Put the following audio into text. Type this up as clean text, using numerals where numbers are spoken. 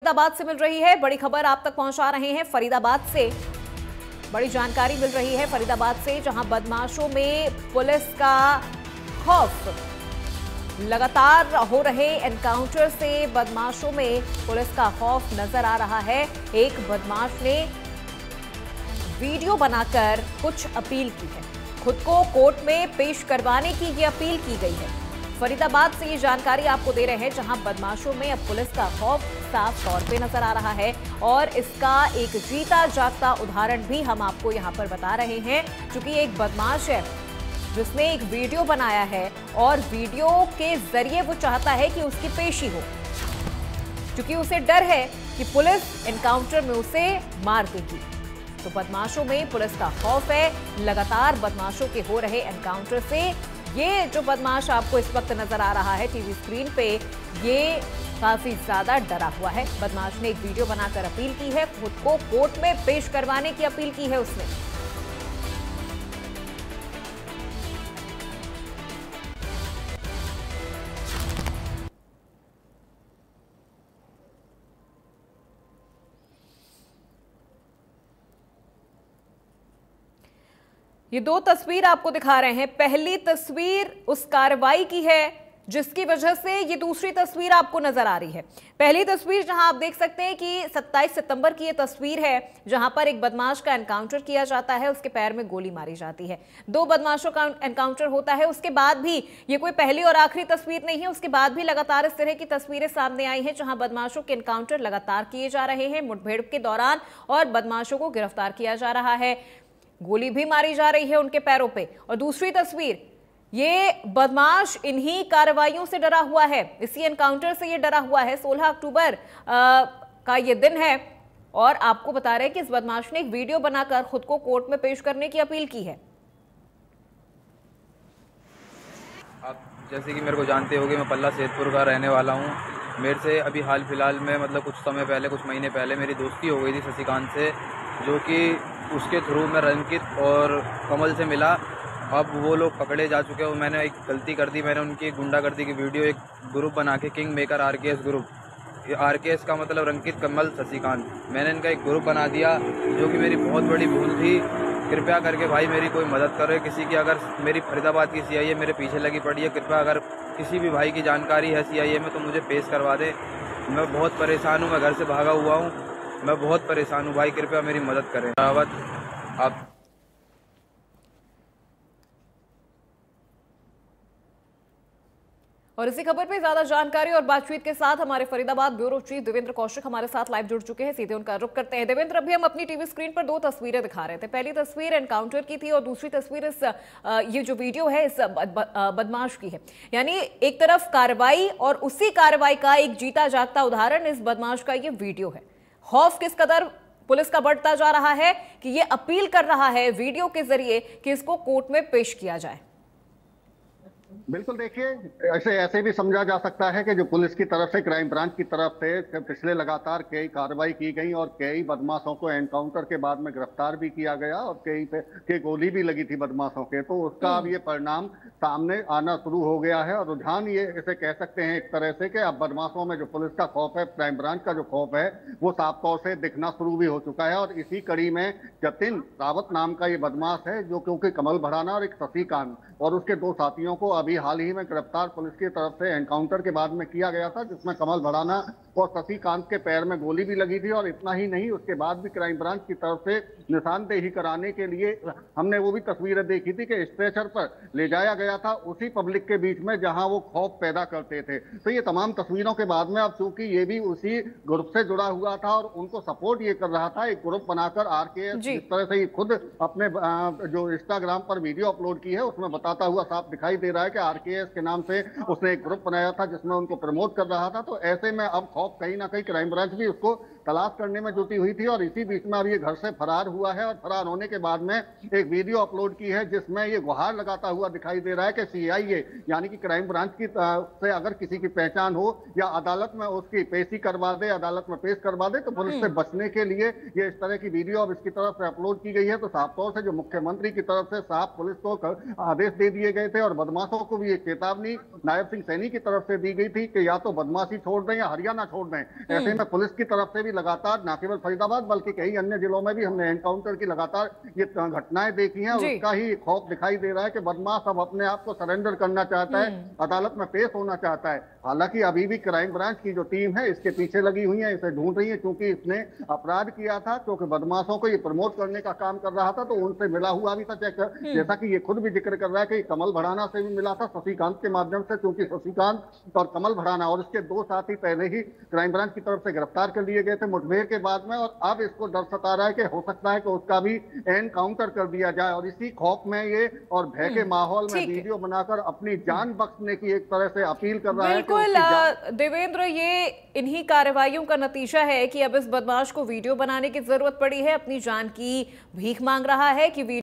फरीदाबाद से मिल रही है बड़ी खबर आप तक पहुंचा रहे हैं। फरीदाबाद से बड़ी जानकारी मिल रही है फरीदाबाद से, जहां बदमाशों में पुलिस का खौफ। लगातार हो रहे एनकाउंटर से बदमाशों में पुलिस का खौफ नजर आ रहा है। एक बदमाश ने वीडियो बनाकर कुछ अपील की है, खुद को कोर्ट में पेश करवाने की ये अपील की गई है। फरीदाबाद से ये जानकारी आपको दे रहे हैं, जहां बदमाशों में अब पुलिस का खौफ साफ तौर पे नजर आ रहा है और इसका एक जीता जागता उदाहरण भी हम आपको यहां पर बता रहे हैं। क्योंकि एक बदमाश है जिसने एक वीडियो बनाया है और वीडियो के जरिए वो चाहता है कि उसकी पेशी हो, क्योंकि उसे डर है कि पुलिस एनकाउंटर में उसे मार देगी। तो बदमाशों में पुलिस का खौफ है। लगातार बदमाशों के हो रहे एनकाउंटर से ये जो बदमाश आपको इस वक्त नजर आ रहा है टीवी स्क्रीन पे, ये काफी ज्यादा डरा हुआ है। बदमाश ने एक वीडियो बनाकर अपील की है, खुद को कोर्ट में पेश करवाने की अपील की है उसने। ये दो तस्वीर आपको दिखा रहे हैं। पहली तस्वीर उस कार्रवाई की है जिसकी वजह से ये दूसरी तस्वीर आपको नजर आ रही है। पहली तस्वीर जहां आप देख सकते हैं कि 27 सितंबर की ये तस्वीर है, जहां पर एक बदमाश का एनकाउंटर किया जाता है, उसके पैर में गोली मारी जाती है। दो बदमाशों का एनकाउंटर होता है, उसके बाद भी ये कोई पहली और आखिरी तस्वीर नहीं है। उसके बाद भी लगातार इस तरह की तस्वीरें सामने आई हैं, जहां बदमाशों के एनकाउंटर लगातार किए जा रहे हैं मुठभेड़ के दौरान और बदमाशों को गिरफ्तार किया जा रहा है। गोली भी मारी जा रही है उनके पैरों पे। और दूसरी तस्वीर, ये बदमाश इन्हीं कार्रवाइयों से डरा हुआ है, इसी एनकाउंटर से ये डरा हुआ है। 16 अक्टूबर का ये दिन है और आपको बता रहे हैं कि इस बदमाश ने एक वीडियो बनाकर खुद को कोर्ट में पेश करने की अपील की है। आप जैसे कि मेरे को जानते होंगे, मैं पल्ला सैदपुर का रहने वाला हूँ। मेरे से अभी हाल फिलहाल में मतलब कुछ समय पहले, कुछ महीने पहले मेरी दोस्ती हो गई थी शशिकांत से, जो कि उसके थ्रू मैं रंकित और कमल से मिला। अब वो लोग पकड़े जा चुके हैं। मैंने एक गलती कर दी, मैंने उनकी गुंडागर्दी की वीडियो एक ग्रुप बना के, king maker RKS group, RKS का मतलब रंकित, कमल, शशिकांत, मैंने इनका एक ग्रुप बना दिया, जो कि मेरी बहुत बड़ी भूल थी। कृपया करके भाई मेरी कोई मदद करे। किसी की अगर मेरी फरीदाबाद की सीआईए मेरे पीछे लगी पड़ी है, कृपया अगर किसी भी भाई की जानकारी है सीआईए में तो मुझे पेश करवा दे। मैं बहुत परेशान हूँ, मैं घर से भागा हुआ हूँ, मैं बहुत परेशान हूँ भाई, कृपया मेरी मदद करें। आप और इसी खबर पे ज्यादा जानकारी और बातचीत के साथ हमारे फरीदाबाद ब्यूरो चीफ देवेंद्र कौशिक हमारे साथ लाइव जुड़ चुके हैं। सीधे उनका रुख करते हैं। देवेंद्र, अभी हम अपनी टीवी स्क्रीन पर दो तस्वीरें दिखा रहे थे। पहली तस्वीर एनकाउंटर की थी और दूसरी तस्वीर इस ये जो वीडियो है इस बदमाश की है। यानी एक तरफ कार्रवाई और उसी कार्रवाई का एक जीता जागता उदाहरण इस बदमाश का ये वीडियो है। खौफ किस कदर पुलिस का बढ़ता जा रहा है कि ये अपील कर रहा है वीडियो के जरिए कि इसको कोर्ट में पेश किया जाए। बिल्कुल, देखिए ऐसे भी समझा जा सकता है कि जो पुलिस की तरफ से, क्राइम ब्रांच की तरफ से पिछले लगातार कई कार्रवाई की गई और कई बदमाशों को एनकाउंटर के बाद में गिरफ्तार भी किया गया और कई पे गोली भी लगी थी बदमाशों के, तो उसका अब ये परिणाम सामने आना शुरू हो गया है। और रुझान ये इसे कह सकते हैं एक तरह से कि अब बदमाशों में जो पुलिस का खौफ है, क्राइम ब्रांच का जो खौफ है, वो साफ तौर से दिखना शुरू भी हो चुका है। और इसी कड़ी में जतिन रावत नाम का ये बदमाश है, जो क्योंकि कमल भराना और एक शशिकांत और उसके दो साथियों को अभी हाल ही में गिरफ्तार पुलिस की तरफ से एनकाउंटर के बाद में किया गया था, जिसमें कमल भराना और शशिकांत के पैर में गोली भी लगी थी। और इतना ही नहीं, उसके बाद भी क्राइम ब्रांच की तरफ से निशानदेही कराने के लिए हमने वो भी तस्वीरें देखी थी कि स्ट्रेचर पर ले जाया गया था उसी पब्लिक के बीच में जहां वो खौफ पैदा करते थे। तो ये तमाम तस्वीरों के बाद में अब चूंकि ये भी उसी ग्रुप से जुड़ा हुआ था और उनको सपोर्ट ये कर रहा था, एक ग्रुप बनाकर आरकेएस, जिस तरह से ये खुद अपने जो इंस्टाग्राम पर वीडियो अपलोड की है उसमें बताता हुआ साफ दिखाई दे रहा है कि आरकेएस के नाम से उसने एक ग्रुप बनाया था जिसमें उनको प्रमोट कर रहा था। तो ऐसे में अब खौफ कहीं ना कहीं क्राइम ब्रांच भी उसको तलाश करने में जुटी हुई थी और इसी बीच में अब ये घर से फरार हुआ है और फरार होने के बाद में एक वीडियो अपलोड की है जिसमें ये गुहार लगाता हुआ दिखाई दे रहा है कि सीआईए यानी कि क्राइम ब्रांच की से अगर किसी की पहचान हो या अदालत में उसकी पेशी करवा दे, अदालत में पेश करवा दे, तो पुलिस से बचने के लिए ये इस तरह की वीडियो अब इसकी तरफ से अपलोड की गई है। तो साफ तौर से जो मुख्यमंत्री की तरफ से साफ पुलिस को आदेश दे दिए गए थे और बदमाशों को भी एक चेतावनी नायब सिंह सैनी की तरफ से दी गई थी कि या तो बदमाशी छोड़ दें या हरियाणा छोड़ दें। ऐसे में पुलिस की तरफ से भी लगातार न केवल फरीदाबाद बल्कि कई अन्य जिलों में भी हमने एनकाउंटर की लगातार ये घटनाएं देखी हैं। उसका ही खौफ दिखाई दे रहा है कि बदमाश अब अपने आप को सरेंडर करना चाहता है, अदालत में पेश होना चाहता है। हालांकि अभी भी क्राइम ब्रांच की जो टीम है इसके पीछे लगी हुई है, इसे ढूंढ रही है, क्योंकि इसने अपराध किया था, क्योंकि बदमाशों को ये प्रमोट करने का काम कर रहा था, तो उनसे मिला हुआ भी था। जैसा कि ये खुद भी जिक्र कर रहा है कि कमल भड़ाना से भी मिला था शशिकांत के माध्यम से, क्योंकि शशिकांत और कमल भड़ाना और उसके दो साथी पहले ही क्राइम ब्रांच की तरफ से गिरफ्तार कर लिए गए थे मुठभेड़ के बाद में, और अब इसको डर सता रहा है कि हो सकता है कि उसका भी एनकाउंटर कर दिया जाए। और इसी खौफ में ये और भय के माहौल में वीडियो बनाकर अपनी जान बख्शने की एक तरह से अपील कर रहा है। बिल्कुल देवेंद्र, ये इन्हीं कार्रवाइयों का नतीजा है कि अब इस बदमाश को वीडियो बनाने की जरूरत पड़ी है, अपनी जान की भीख मांग रहा है कि